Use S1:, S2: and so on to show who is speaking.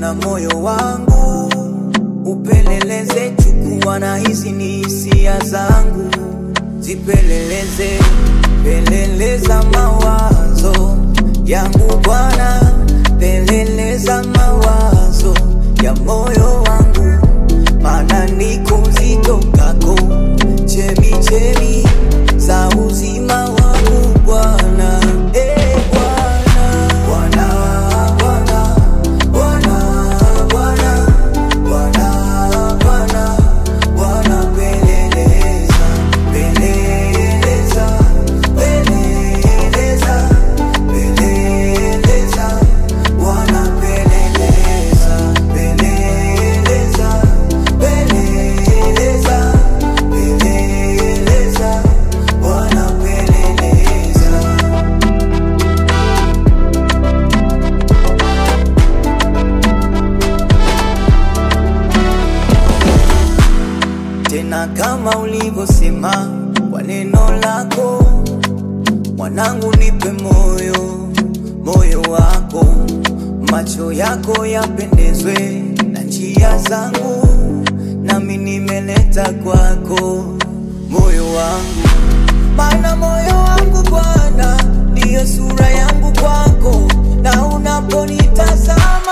S1: Bwana moyo wangu upeleleze, chukua na hizi ni hisia zangu, zipeleleze, peleleza mawazo yangu Bwana, peleleza mawazo ya moyo wangu, maana niko zito kako, chemi chemi za uzima wangu Bwana. Tena kama ulivyosema kwa neno lako, mwanangu nipe moyo, moyo wako, macho yako yapendezwe na njia zangu, nami nimeleta kwako moyo wangu, maana moyo wangu Bwana ndiyo sura yangu kwako, na unaponitazama